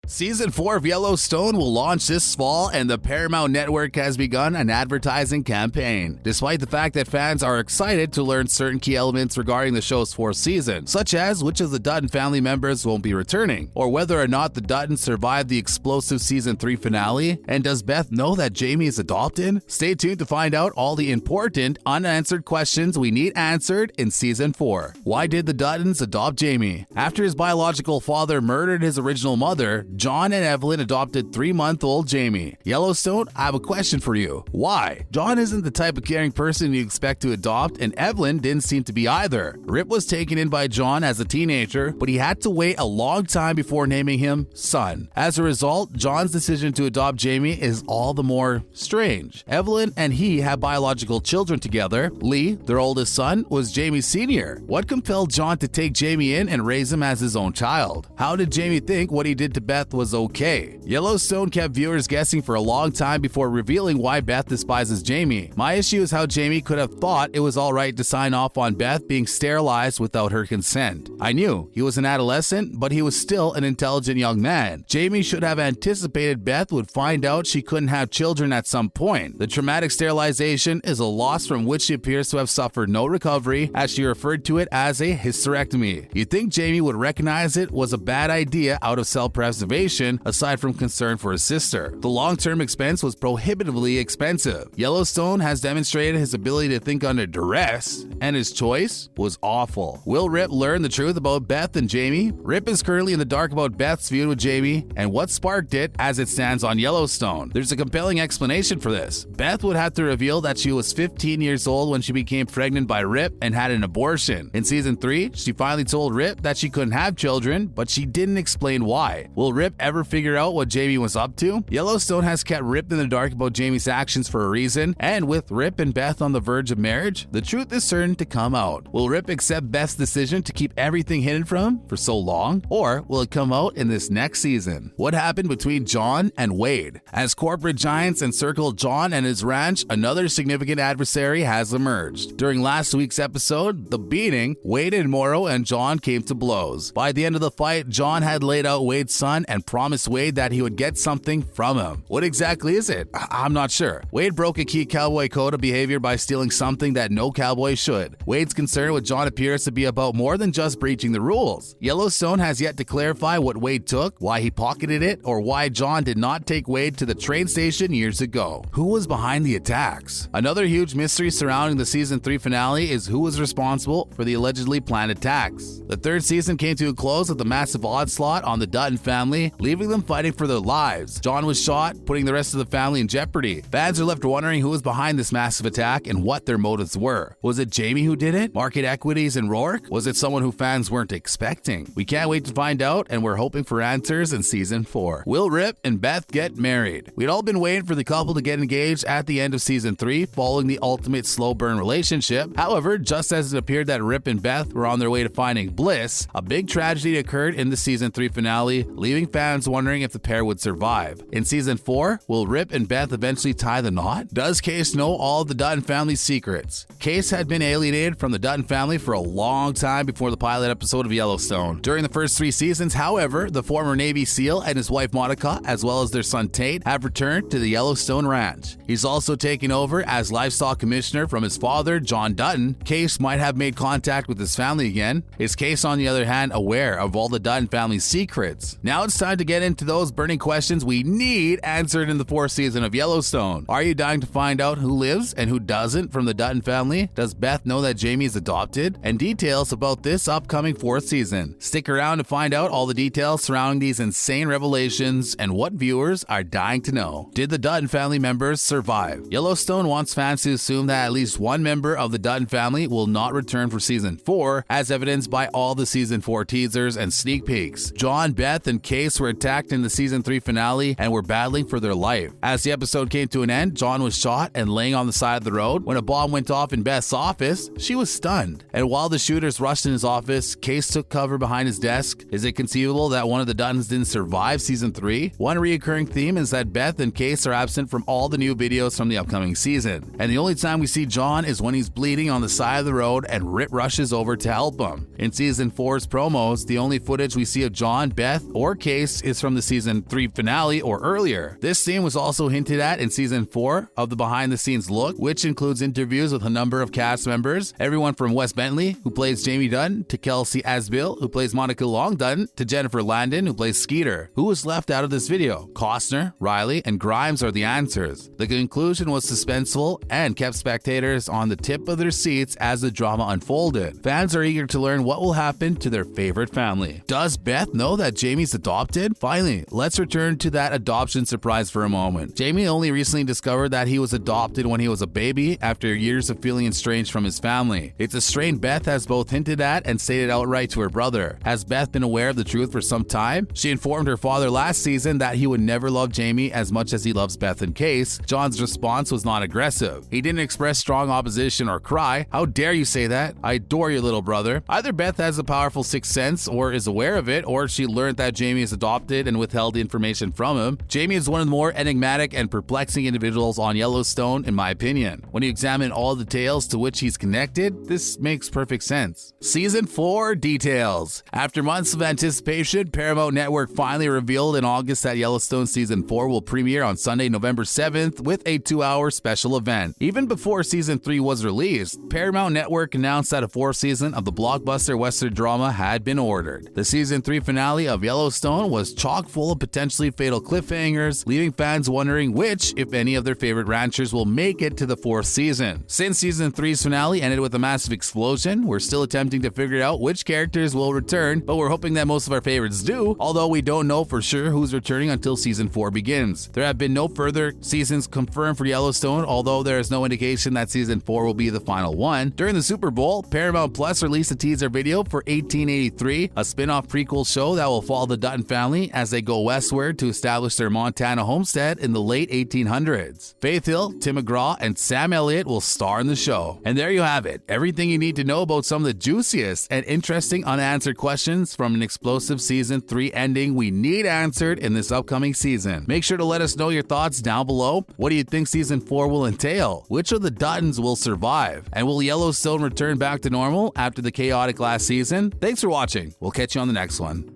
Season 4 of Yellowstone will launch this fall, and the Paramount Network has begun an advertising campaign. Despite the fact that fans are excited to learn certain key elements regarding the show's fourth season, such as which of the Dutton family members won't be returning, or whether or not the Duttons survived the explosive Season 3 finale, and does Beth know that Jamie is adopted? Stay tuned to find out all the important, unanswered questions we need answered in Season 4. Why did the Duttons adopt Jamie? After his biological father murdered his original mother, John and Evelyn adopted 3-month-old Jamie. Yellowstone, I have a question for you. Why? John isn't the type of caring person you expect to adopt, and Evelyn didn't seem to be either. Rip was taken in by John as a teenager, but he had to wait a long time before naming him Son. As a result, John's decision to adopt Jamie is all the more strange. Evelyn and he had biological children together. Lee, their oldest son, was Jamie Sr. What compelled John to take Jamie in and raise him as his own child? How did Jamie think what he did to Beth was okay? Yellowstone kept viewers guessing for a long time before revealing why Beth despises Jamie. My issue is how Jamie could have thought it was alright to sign off on Beth being sterilized without her consent. I knew he was an adolescent, but he was still an intelligent young man. Jamie should have anticipated Beth would find out she couldn't have children at some point. The traumatic sterilization is a loss from which she appears to have suffered no recovery, as she referred to it as a hysterectomy. You'd think Jamie would recognize it was a bad idea out of self-preservation, aside from concern for his sister. The long-term expense was prohibitively expensive. Yellowstone has demonstrated his ability to think under duress, and his choice was awful. Will Rip learn the truth about Beth and Jamie? Rip is currently in the dark about Beth's feud with Jamie and what sparked it as it stands on Yellowstone. There's a compelling explanation for this. Beth would have to reveal that she was 15 years old when she became pregnant by Rip and had an abortion. In Season 3, she finally told Rip that she couldn't have children, but she didn't explain why. Will Rip ever figure out what Jamie was up to? Yellowstone has kept Rip in the dark about Jamie's actions for a reason, and with Rip and Beth on the verge of marriage, the truth is certain to come out. Will Rip accept Beth's decision to keep everything hidden from him for so long, or will it come out in this next season? What happened between John and Wade? As corporate giants encircled John and his ranch, another significant adversary has emerged. During last week's episode, The Beating, Wade and Morrow and John came to blows. By the end of the fight, John had laid out Wade's son and promised Wade that he would get something from him. What exactly is it? I'm not sure. Wade broke a key cowboy code of behavior by stealing something that no cowboy should. Wade's concern with John appears to be about more than just breaching the rules. Yellowstone has yet to clarify what Wade took, why he pocketed it, or why John did not take Wade to the train station years ago. Who was behind the attacks? Another huge mystery surrounding the Season 3 finale is who was responsible for the allegedly planned attacks. The third season came to a close with a massive onslaught on the Dutton family, leaving them fighting for their lives. John was shot, putting the rest of the family in jeopardy. Fans are left wondering who was behind this massive attack and what their motives were. Was it Jamie who did it? Market equities and Rourke? Was it someone who fans weren't expecting? We can't wait to find out, and we're hoping for answers in Season 4. Will Rip and Beth get married? We'd all been waiting for the couple to get engaged at the end of Season 3, following the ultimate slow burn relationship. However, just as it appeared that Rip and Beth were on their way to finding bliss, a big tragedy occurred in the Season 3 finale, leaving fans wondering if the pair would survive. In Season 4, will Rip and Beth eventually tie the knot? Does Case know all of the Dutton family's secrets? Case had been alienated from the Dutton family for a long time before the pilot episode of Yellowstone. During the first 3 seasons, however, the former Navy SEAL and his wife Monica, as well as their son Tate, have returned to the Yellowstone Ranch. He's also taken over as livestock commissioner from his father, John Dutton. Case might have made contact with his family again. Is Case, on the other hand, aware of all the Dutton family's secrets? Now it's time to get into those burning questions we need answered in the 4th season of Yellowstone. Are you dying to find out who lives and who doesn't from the Dutton family? Does Beth know that Jamie is adopted? And details about this upcoming 4th season. Stick around to find out all the details surrounding these insane revelations and what viewers are dying to know. Did the Dutton family members survive? Yellowstone wants fans to assume that at least one member of the Dutton family will not return for Season 4, as evidenced by all the Season 4 teasers and sneak peeks. John, Beth, and Case were attacked in the Season 3 finale and were battling for their life. As the episode came to an end, John was shot and laying on the side of the road. When a bomb went off in Beth's office, she was stunned. And while the shooters rushed in his office, Case took cover behind his desk. Is it conceivable that one of the Duttons didn't survive Season 3? One recurring theme is that Beth and Case are absent from all the new videos from the upcoming season. And the only time we see John is when he's bleeding on the side of the road and Rip rushes over to help him. In Season 4's promos, the only footage we see of John, Beth, or Case Case is from the season 3 finale or earlier. This scene was also hinted at in season 4 of the behind the scenes look, which includes interviews with a number of cast members, everyone from Wes Bentley, who plays Jamie Dutton, to Kelsey Asbill, who plays Monica Long Dutton, to Jennifer Landon, who plays Skeeter. Who was left out of this video? Costner, Riley, and Grimes are the answers. The conclusion was suspenseful and kept spectators on the tip of their seats as the drama unfolded. Fans are eager to learn what will happen to their favorite family. Does Beth know that Jamie's adopted? Finally, let's return to that adoption surprise for a moment. Jamie only recently discovered that he was adopted when he was a baby after years of feeling estranged from his family. It's a strain Beth has both hinted at and stated outright to her brother. Has Beth been aware of the truth for some time? She informed her father last season that he would never love Jamie as much as he loves Beth and Case. John's response was not aggressive. He didn't express strong opposition or cry. How dare you say that? I adore your little brother. Either Beth has a powerful sixth sense or is aware of it, or she learned that Jamie is adopted and withheld the information from him. Jamie is one of the more enigmatic and perplexing individuals on Yellowstone, in my opinion. When you examine all the tales to which he's connected, this makes perfect sense. Season 4 details. After months of anticipation, Paramount Network finally revealed in August that Yellowstone Season 4 will premiere on Sunday, November 7th with a 2-hour special event. Even before Season 3 was released, Paramount Network announced that a 4th season of the blockbuster Western drama had been ordered. The Season 3 finale of Yellowstone was chock full of potentially fatal cliffhangers, leaving fans wondering which, if any, of their favorite ranchers will make it to the 4th season. Since Season 3's finale ended with a massive explosion, we're still attempting to figure out which characters will return, but we're hoping that most of our favorites do, although we don't know for sure who's returning until Season 4 begins. There have been no further seasons confirmed for Yellowstone, although there is no indication that Season 4 will be the final one. During the Super Bowl, Paramount Plus released a teaser video for 1883, a spin-off prequel show that will follow the Dutton family as they go westward to establish their Montana homestead in the late 1800s. Faith Hill, Tim McGraw, and Sam Elliott will star in the show. And there you have it, everything you need to know about some of the juiciest and interesting unanswered questions from an explosive Season 3 ending we need answered in this upcoming season. Make sure to let us know your thoughts down below. What do you think Season 4 will entail? Which of the Duttons will survive? And will Yellowstone return back to normal after the chaotic last season? Thanks for watching. We'll catch you on the next one.